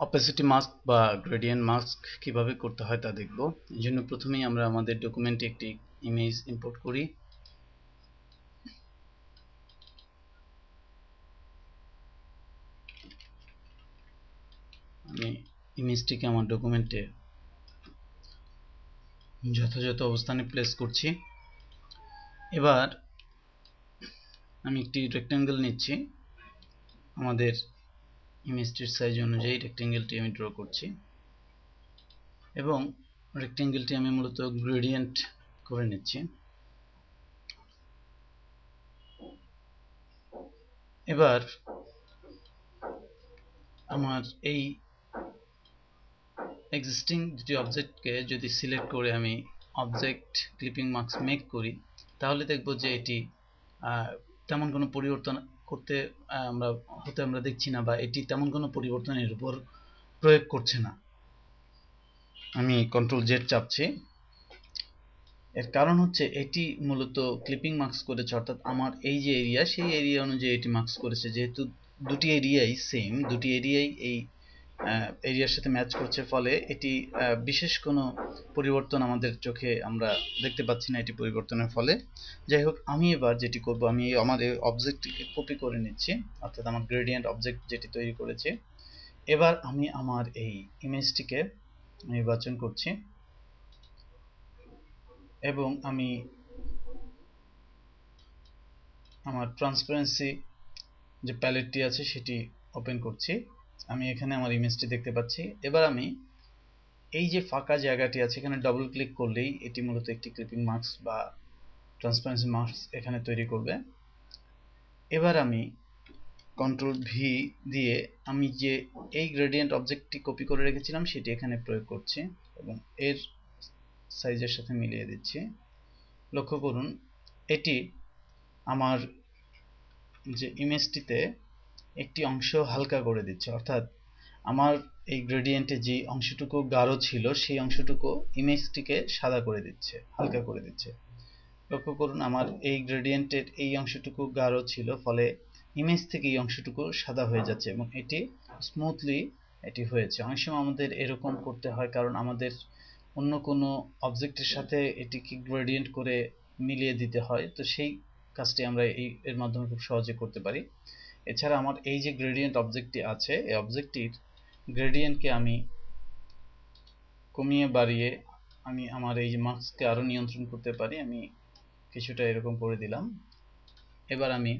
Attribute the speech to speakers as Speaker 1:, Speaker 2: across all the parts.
Speaker 1: Opacity mask বা gradient mask কিভাবে করতে হয় তা দেখব। এই জন্য প্রথমেই আমরা আমাদের ডকুমেন্টে একটি ইমেজ ইম্পোর্ট করি। আমি ইমেজটিকে আমার ডকুমেন্টে যথাযথ অবস্থানে প্লেস করছি। এবার আমি একটি রেক্ট্যাঙ্গেল নিচ্ছি, আমাদের ইমেজটির সাইজ অনুযায়ী রেক্ট্যাঙ্গেলটি আমি ড্র করছি এবং রেক্ট্যাঙ্গেলটি আমি মূলত গ্রেডিয়েন্ট করে নিচ্ছি। এবার আমার এই এক্সিস্টিং দুটি অবজেক্টকে যদি সিলেক্ট করে আমি অবজেক্ট ক্লিপিং মাস্ক মেক করি, তাহলে দেখব যে এটি তেমন কোনো পরিবর্তন আমরা দেখছি না, বা এটি তেমন কোনো পরিবর্তনের উপর প্রয়োগ করছে না। আমি কন্ট্রোল জেড চাপছি। এর কারণ হচ্ছে এটি মূলত ক্লিপিং মাস্ক করেছে, অর্থাৎ আমার এই যে এরিয়া, সেই এরিয়া অনুযায়ী এটি মাস্ক করেছে। যেহেতু দুটি এরিয়াই সেম, দুটি এরিয়াই এই এরিয়ার সাথে ম্যাচ করছে, ফলে এটি বিশেষ কোনো পরিবর্তন আমাদের চোখে আমরা দেখতে পাচ্ছি না এটি পরিবর্তনের ফলে। যাই হোক, আমি এবার যেটি করব, আমি আমার এই অবজেক্টটিকে কপি করে নিচ্ছি, অর্থাৎ আমার গ্রেডিয়েন্ট অবজেক্ট যেটি তৈরি করেছে। এবার আমি আমার এই ইমেজটিকে নির্বাচন করছি এবং আমি আমার ট্রান্সপারেন্সি যে প্যালেটটি আছে সেটি ওপেন করছি। আমি এখানে আমার ইমেজটি দেখতে পাচ্ছি। এবার আমি এই যে ফাঁকা জায়গাটি আছে, এখানে ডবল ক্লিক করলেই এটি মূলত একটি ক্লিপিং মাস্ক বা ট্রান্সপারেন্সি মাস্ক এখানে তৈরি করবে। এবার আমি কন্ট্রোল ভি দিয়ে আমি যে এই গ্রেডিয়েন্ট অবজেক্টটি কপি করে রেখেছিলাম সেটি এখানে প্রয়োগ করছি এবং এর সাইজের সাথে মিলিয়ে দিচ্ছি। লক্ষ্য করুন, এটি আমার যে ইমেজটিতে একটি অংশ হালকা করে দিচ্ছে, অর্থাৎ আমার এই গ্রেডিয়েন্টে যে অংশটুকু গাঢ় ছিল সেই অংশটুকু ইমেজটিকে সাদা করে দিচ্ছে, হালকা করে দিচ্ছে। লক্ষ্য করুন, আমার এই গ্রেডিয়েন্টের এই অংশটুকু গাঢ় ছিল, ফলে ইমেজ থেকে এই অংশটুকু সাদা হয়ে যাচ্ছে এবং এটি স্মুথলি এটি হয়েছে। অনেক সময় আমাদের এরকম করতে হয়, কারণ আমাদের অন্য কোনো অবজেক্টের সাথে এটিকে গ্রেডিয়েন্ট করে মিলিয়ে দিতে হয়, তো সেই কাজটি আমরা এর মাধ্যমে খুব সহজে করতে পারি। এছাড়া আমার এই যে গ্রেডিয়েন্ট অবজেক্টটি আছে, এই অবজেক্টটির গ্রেডিয়েন্টকে আমি কমিয়ে বাড়িয়ে আমি আমার এই যে মার্কসকে আরো নিয়ন্ত্রণ করতে পারি। আমি কিছুটা এরকম করে দিলাম। এবার আমি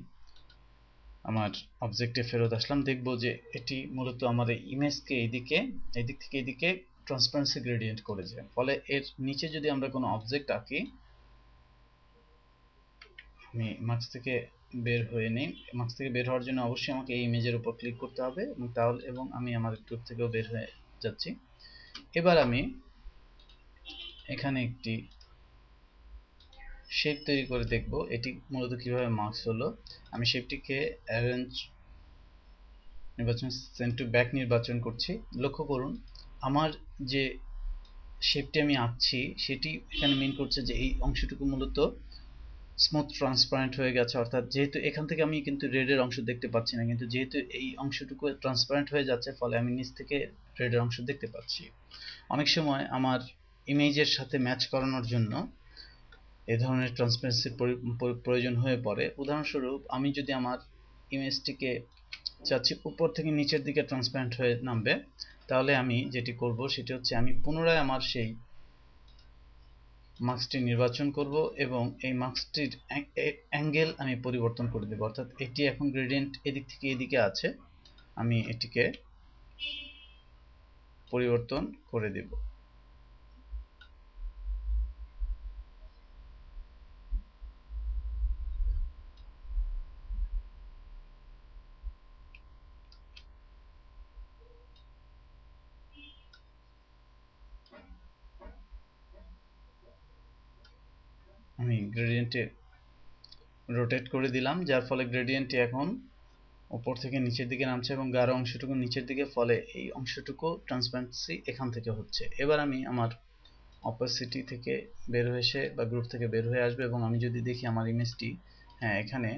Speaker 1: আমার অবজেক্টে ফেরত আসলাম, দেখব যে এটি মূলত আমার এই ইমেজকে এদিক থেকে এদিকে ট্রান্সপারেন্সি গ্রেডিয়েন্ট করেছে। ফলে এর নিচে যদি আমরা কোনো অবজেক্ট আঁকি, আমি মার্কস থেকে বের হয়ে নিই। মার্কস থেকে বের হওয়ার জন্য অবশ্যই আমাকে এই ইমেজের উপর ক্লিক করতে হবে এবং আমি আমার গ্রুপ থেকেও বের হয়ে যাচ্ছি। এবার আমি এখানে একটি শেপ তৈরি করে দেখব এটি মূলত কিভাবে মার্কস হলো। আমি শেপটিকে অ্যারেঞ্জ নির্বাচন, সেন্ড টু ব্যাক নির্বাচন করছি। লক্ষ্য করুন, আমার যে শেপটি আমি আঁকছি সেটি এখানে মিন করছে যে এই অংশটুকু মূলত স্মুথ ট্রান্সপারেন্ট হয়ে গেছে, অর্থাৎ যেহেতু এখান থেকে আমি কিন্তু রেডের অংশ দেখতে পাচ্ছি না, কিন্তু যেহেতু এই অংশটুকু ট্রান্সপারেন্ট হয়ে যাচ্ছে, ফলে আমি নিচ থেকে রেডের অংশ দেখতে পাচ্ছি। অনেক সময় আমার ইমেজের সাথে ম্যাচ করানোর জন্য এ ধরনের ট্রান্সপারেন্সির প্রয়োজন হয়ে পড়ে। উদাহরণস্বরূপ, আমি যদি আমার ইমেজটিকে চাচ্ছি উপর থেকে নিচের দিকে ট্রান্সপারেন্ট হয়ে নামবে, তাহলে আমি যেটি করব সেটি হচ্ছে আমি পুনরায় আমার সেই মার্কসটি নির্বাচন করব এবং এই মার্কসটির অ্যাঙ্গেল আমি পরিবর্তন করে দেব, অর্থাৎ এটি এখন গ্রেডিয়েন্ট এদিক থেকে এদিকে আছে, আমি এটিকে পরিবর্তন করে দেব। আমি গ্রেডিয়েন্টে রোটেট করে দিলাম, যার ফলে গ্রেডিয়েন্টটি এখন উপর থেকে নিচের দিকে নামছে এবং গাঢ় অংশটুকু নিচের দিকে, ফলে এই অংশটুকু ট্রান্সপারেন্সি এখান থেকে হচ্ছে। এবার আমি আমার অপাসিটি থেকে বের হয়ে এসে বা গ্রুপ থেকে বের হয়ে আসবে এবং আমি যদি দেখি আমার ইমেজটি, হ্যাঁ, এখানে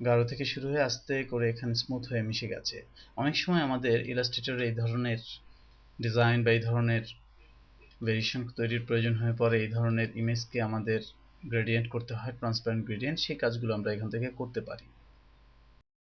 Speaker 1: গাঢ় থেকে শুরু হয়ে আস্তে করে এখানে স্মুথ হয়ে মিশে গেছে। অনেক সময় আমাদের ইলাস্ট্রেটরে এই ধরনের ডিজাইন বা এই ধরনের ভেরিয়েশন তৈরির প্রয়োজন হয়ে পড়ে, এই ধরনের ইমেজকে আমাদের গ্রেডিয়েন্ট করতে হয়, ট্রান্সপারেন্ট গ্রেডিয়েন্ট, সেই কাজগুলো আমরা এখান থেকে করতে পারি।